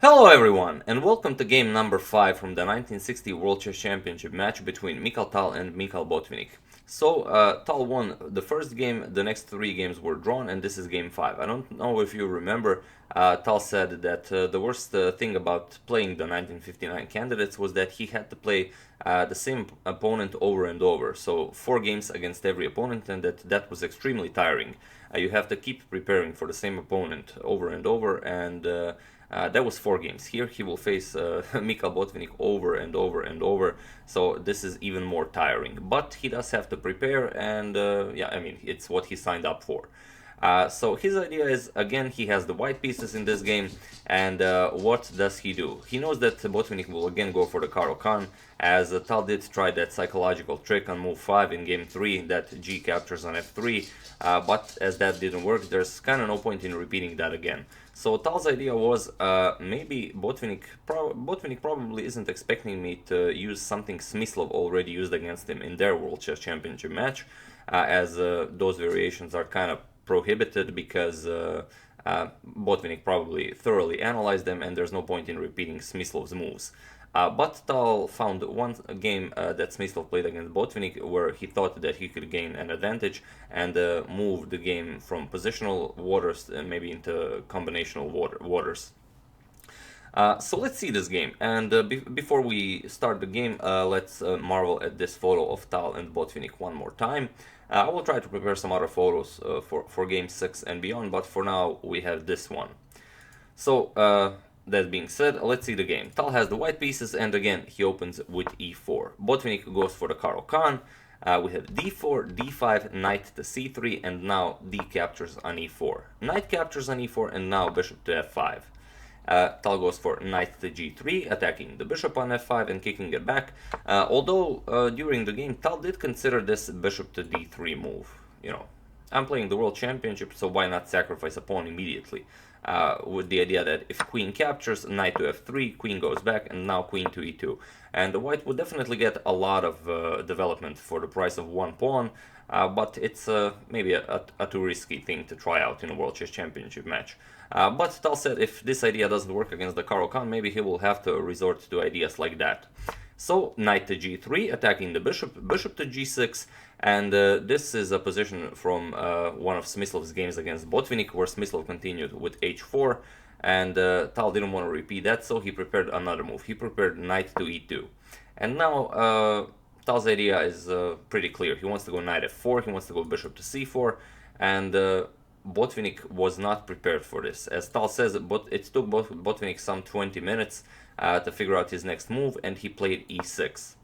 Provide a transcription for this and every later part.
Hello everyone, and welcome to game number 5 from the 1960 World Chess Championship match between Mikhail Tal and Mikhail Botvinnik. Tal won the first game, the next 3 games were drawn, and this is game 5. I don't know if you remember, Tal said that the worst thing about playing the 1959 candidates was that he had to play the same opponent over and over. So 4 games against every opponent, and that was extremely tiring. You have to keep preparing for the same opponent over and over, and that was 4 games. Here he will face Mikhail Botvinnik over and over and over, so this is even more tiring. But he does have to prepare, and yeah, I mean, it's what he signed up for. So his idea is, again, he has the white pieces in this game, and what does he do? He knows that Botvinnik will again go for the Caro-Kann, as Tal did try that psychological trick on move 5 in game 3, that G captures on f3, but as that didn't work, there's kind of no point in repeating that again. So Tal's idea was, maybe Botvinnik probably isn't expecting me to use something Smyslov already used against him in their World Chess Championship match, as those variations are kind of prohibited because Botvinnik probably thoroughly analyzed them and there's no point in repeating Smyslov's moves. But Tal found one game that Smyslov played against Botvinnik where he thought that he could gain an advantage and move the game from positional waters maybe into combinational waters. So let's see this game, and before we start the game, let's marvel at this photo of Tal and Botvinnik one more time. I will try to prepare some other photos for game 6 and beyond, but for now we have this one. So that being said, let's see the game. Tal has the white pieces, and again he opens with e4. Botvinnik goes for the Caro-Kann. We have d4, d5, knight to c3, and now d captures on e4. Knight captures on e4, and now bishop to f5. Tal goes for knight to g3, attacking the bishop on f5 and kicking it back. Although during the game, Tal did consider this bishop to d3 move. You know, I'm playing the World Championship, so why not sacrifice a pawn immediately? With the idea that if queen captures, knight to f3, queen goes back, and now queen to e2. And the white would definitely get a lot of development for the price of one pawn, but it's maybe a too risky thing to try out in a World Chess Championship match. But Tal said if this idea doesn't work against the Caro-Kann, maybe he will have to resort to ideas like that. So knight to g3, attacking the bishop, bishop to g6, and this is a position from one of Smyslov's games against Botvinnik, where Smyslov continued with h4, and Tal didn't want to repeat that, so he prepared another move. He prepared knight to e2. And now Tal's idea is pretty clear. He wants to go knight f4, he wants to go bishop to c4, and Botvinnik was not prepared for this. As Tal says, but it took Botvinnik some 20 minutes to figure out his next move, and he played e6.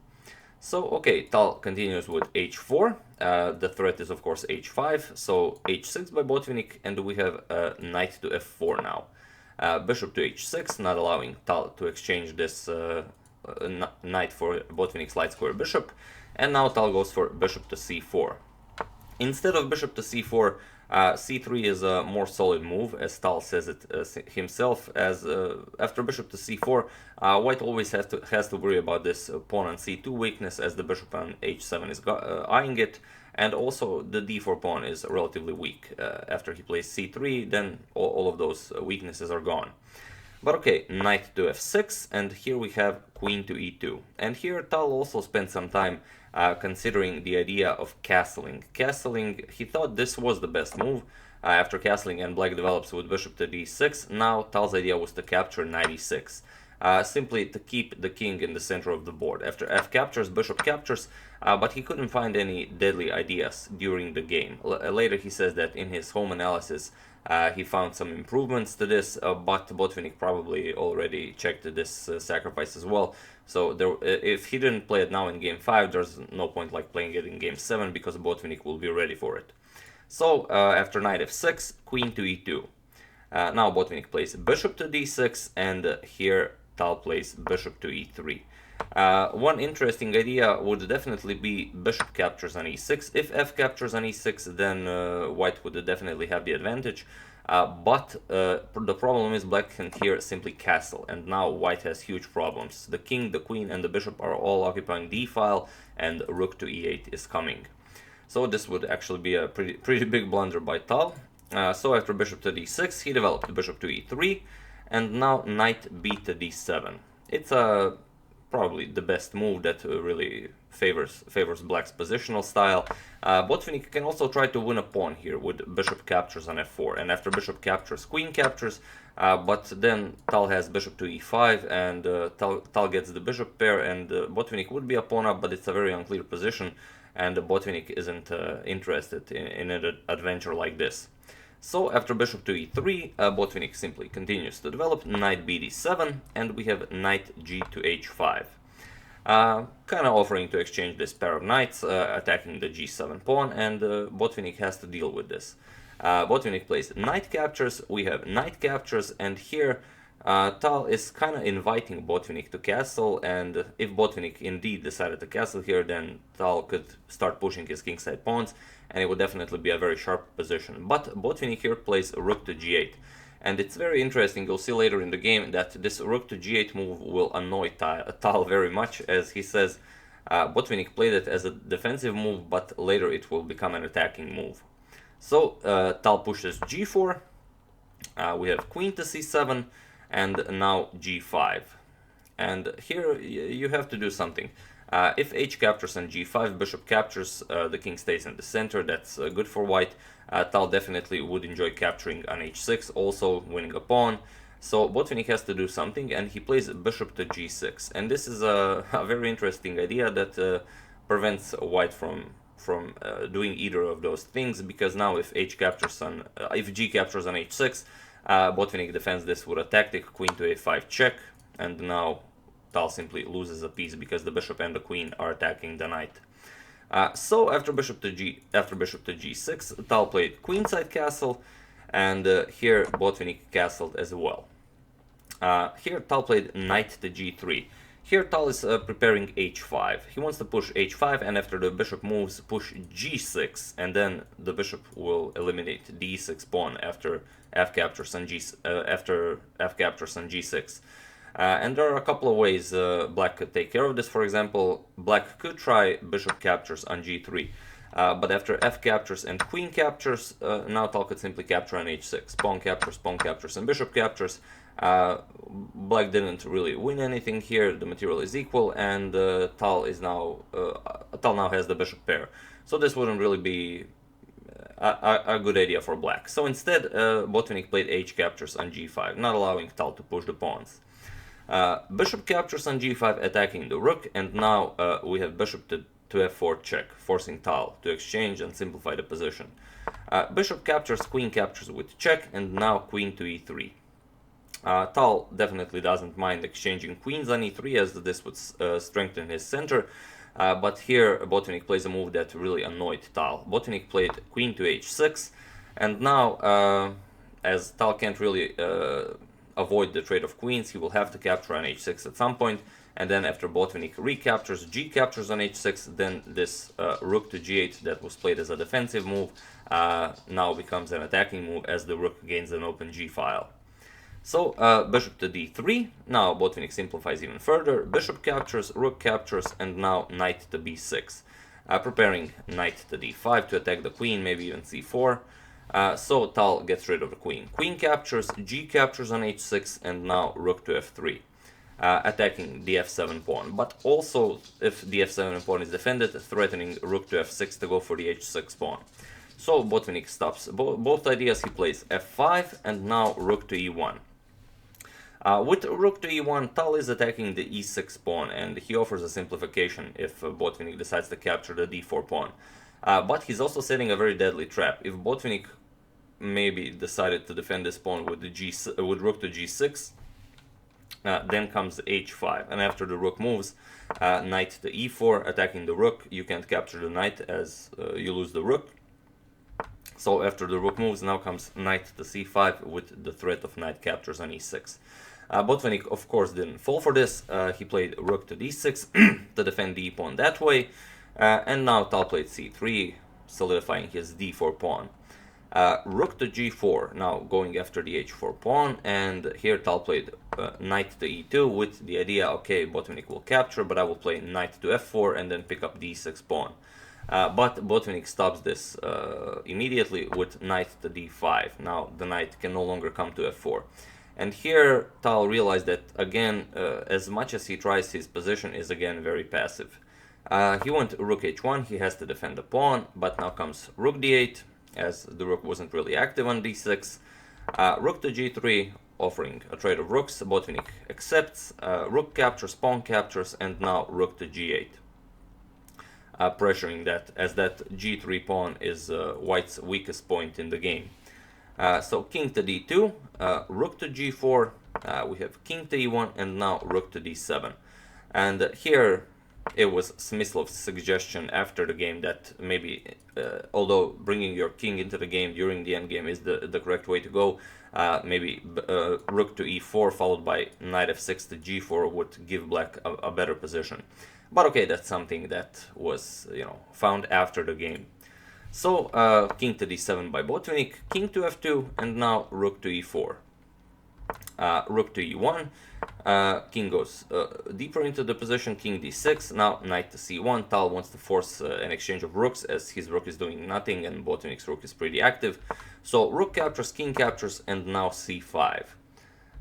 So, okay, Tal continues with h4. The threat is, of course, h5. So, h6 by Botvinnik, and we have knight to f4 now. Bishop to h6, not allowing Tal to exchange this knight for Botvinnik's light square bishop. And now Tal goes for bishop to c4. Instead of bishop to c4, c3 is a more solid move, as Tal says it himself, as after bishop to c4, white always has to worry about this pawn on c2 weakness, as the bishop on h7 is eyeing it, and also the d4 pawn is relatively weak. After he plays c3, then all of those weaknesses are gone. But okay, knight to f6, and here we have queen to e2. And here Tal also spent some time considering the idea of castling. Castling, he thought this was the best move. After castling and black develops with bishop to d6, now Tal's idea was to capture knight e6. Simply to keep the king in the center of the board. After f captures, bishop captures, but he couldn't find any deadly ideas during the game. Later he says that in his home analysis he found some improvements to this, but Botvinnik probably already checked this sacrifice as well. So if he didn't play it now in game 5, there's no point like playing it in game 7, because Botvinnik will be ready for it. So after knight f6, queen to e2. Now Botvinnik plays bishop to d6, and here Tal plays bishop to e3. One interesting idea would definitely be bishop captures on e6. If f captures on e6, then white would definitely have the advantage. But the problem is black can here simply castle, and now white has huge problems. The king, the queen, and the bishop are all occupying d file, and rook to e8 is coming. So this would actually be a pretty big blunder by Tal. So after bishop to d6, he developed bishop to e3, and now knight b to d7. It's probably the best move that really favors black's positional style. Botvinnik can also try to win a pawn here with bishop captures on f4, and after bishop captures, queen captures, but then Tal has bishop to e5, and Tal gets the bishop pair, and Botvinnik would be a pawn up, but it's a very unclear position, and Botvinnik isn't interested in an adventure like this. So after bishop to e3, Botvinnik simply continues to develop knight b d7, and we have knight g to h5. Kind of offering to exchange this pair of knights, attacking the g7 pawn, and Botvinnik has to deal with this. Botvinnik plays knight captures, we have knight captures, and here Tal is kind of inviting Botvinnik to castle, and if Botvinnik indeed decided to castle here, then Tal could start pushing his kingside pawns, and it would definitely be a very sharp position. But Botvinnik here plays rook to g8. And it's very interesting, you'll see later in the game that this rook to g8 move will annoy Tal very much, as he says Botvinnik played it as a defensive move, but later it will become an attacking move. So Tal pushes g4, we have queen to c7, and now g5. And here you have to do something. If h captures on g5, bishop captures, the king stays in the center, that's good for white. Tal definitely would enjoy capturing on h6, also winning a pawn. So Botvinnik has to do something, and he plays bishop to g6. And this is a very interesting idea that prevents white from doing either of those things, because now if h captures on, if g captures on h6, Botvinnik defends this with a tactic queen to a5 check, and now Tal simply loses a piece because the bishop and the queen are attacking the knight. So after bishop to g6, Tal played queenside castle, and here Botvinnik castled as well. Here Tal played knight to g3. Here Tal is preparing h5. He wants to push h5, and after the bishop moves, push g6, and then the bishop will eliminate the e6 pawn after f captures on g6. And there are a couple of ways black could take care of this. For example, black could try bishop captures on g3, but after f captures and queen captures, now Tal could simply capture on h6. Pawn captures, and bishop captures. Black didn't really win anything here. The material is equal, and Tal now has the bishop pair. So this wouldn't really be a good idea for black. So instead, Botvinnik played h captures on g5, not allowing Tal to push the pawns. Bishop captures on g5, attacking the rook, and now we have bishop to f4 check, forcing Tal to exchange and simplify the position. Bishop captures, queen captures with check, and now queen to e3. Tal definitely doesn't mind exchanging queens on e3, as this would strengthen his center, but here Botvinnik plays a move that really annoyed Tal. Botvinnik played queen to h6, and now as Tal can't really avoid the trade of queens, he will have to capture on h6 at some point, and then after Botvinnik recaptures, g captures on h6, then this rook to g8 that was played as a defensive move now becomes an attacking move, as the rook gains an open g file. So bishop to d3, now Botvinnik simplifies even further, bishop captures, rook captures, and now knight to b6, preparing knight to d5 to attack the queen, maybe even c4. So Tal gets rid of the queen. Queen captures, g captures on h6, and now rook to f3, attacking the f7 pawn. But also, if the f7 pawn is defended, threatening rook to f6 to go for the h6 pawn. So Botvinnik stops both ideas. He plays f5, and now rook to e1. With rook to e1, Tal is attacking the e6 pawn, and he offers a simplification if Botvinnik decides to capture the d4 pawn. But he's also setting a very deadly trap. If Botvinnik maybe decided to defend this pawn with rook to g6, then comes h5, and after the rook moves, knight to e4, attacking the rook. You can't capture the knight, as you lose the rook. So after the rook moves, now comes knight to c5 with the threat of knight captures on e6. Botvinnik, of course, didn't fall for this. He played rook to d6 to defend the e-pawn that way. And now Tal played c3, solidifying his d4 pawn. Rook to g4, now going after the h4 pawn, and here Tal played knight to e2 with the idea, okay, Botvinnik will capture, but I will play knight to f4 and then pick up the e6 pawn. But Botvinnik stops this immediately with knight to d5. Now the knight can no longer come to f4. And here Tal realized that again, as much as he tries, his position is again very passive. He went rook h1, he has to defend the pawn, but now comes rook d8, as the rook wasn't really active on d6. Rook to g3, offering a trade of rooks. Botvinnik accepts, rook captures, pawn captures, and now rook to g8. Pressuring that, as that g3 pawn is white's weakest point in the game. So king to d2, rook to g4, we have king to e1, and now rook to d7. And here it was Smyslov's suggestion after the game that maybe, although bringing your king into the game during the endgame is the correct way to go, maybe rook to e4 followed by knight f6 to g4 would give black a better position. But okay, that's something that was, found after the game. So king to d7 by Botvinnik, king to f2, and now rook to e4. Rook to e1, king goes deeper into the position, king d6, now knight to c1. Tal wants to force an exchange of rooks, as his rook is doing nothing and Botvinnik's rook is pretty active. So rook captures, king captures, and now c5.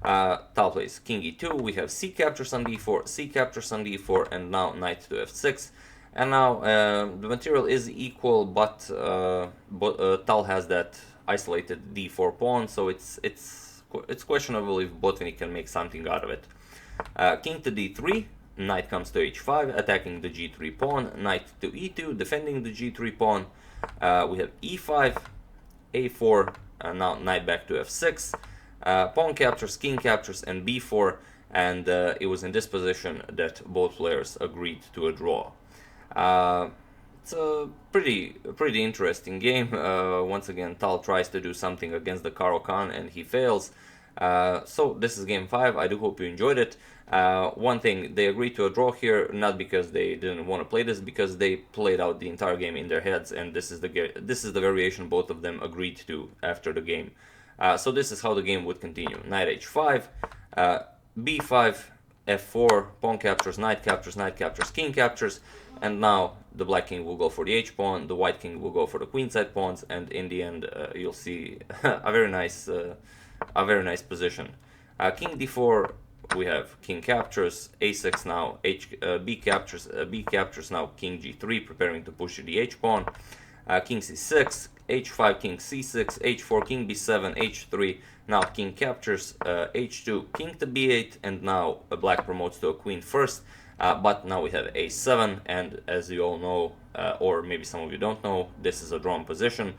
Tal plays king e2, we have c captures on d4, c captures on d4, and now knight to f6. And now the material is equal, but Tal has that isolated d4 pawn, so it's questionable if Botvinnik can make something out of it. King to d3, knight comes to h5, attacking the g3 pawn, knight to e2, defending the g3 pawn. We have e5, a4, now knight back to f6. Pawn captures, king captures, and b4, and it was in this position that both players agreed to a draw. It's a pretty interesting game. Once again, Tal tries to do something against the Caro-Kann and he fails. So this is game 5. I do hope you enjoyed it. One thing, they agreed to a draw here, not because they didn't want to play this, because they played out the entire game in their heads, and this is the variation both of them agreed to after the game. So this is how the game would continue. Knight h5, b5, f4, pawn captures, knight captures, king captures, and now the black king will go for the h-pawn, the white king will go for the queenside pawns, and in the end you'll see a very nice position. King d4, we have king captures, a6 now, b captures now, king g3, preparing to push the h-pawn, king c6, h5, king c6, h4, king b7, h3, now king captures, h2, king to b8, and now black promotes to a queen first, but now we have a7, and as you all know, or maybe some of you don't know, this is a drawn position,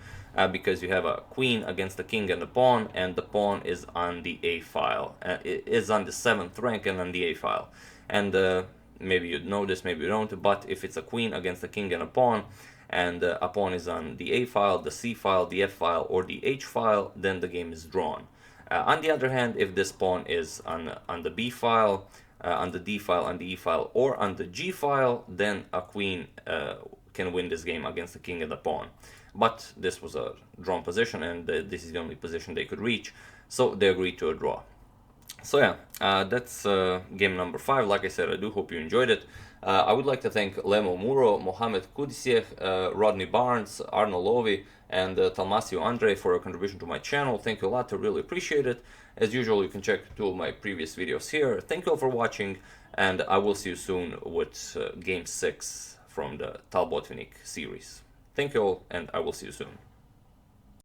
because you have a queen against the king and the pawn is on the a file. It is on the 7th rank and on the a file. And maybe you know this, maybe you don't, but if it's a queen against a king and a pawn, and a pawn is on the a file, the c file, the f file, or the h file, then the game is drawn. On the other hand, if this pawn is on the b file, on the d file, on the e file, or on the g file, then a queen can win this game against the king and the pawn. But this was a drawn position, and this is the only position they could reach, so they agreed to a draw. So yeah, that's game number 5. Like I said, I do hope you enjoyed it. I would like to thank Lemo Muro, Mohamed Kudiseh, Rodney Barnes, Arno Lovi, and Talmasio Andre for a contribution to my channel. Thank you a lot, I really appreciate it. As usual, you can check 2 of my previous videos here. Thank you all for watching, and I will see you soon with game 6 from the Tal Botvinnik series. Thank you all, and I will see you soon.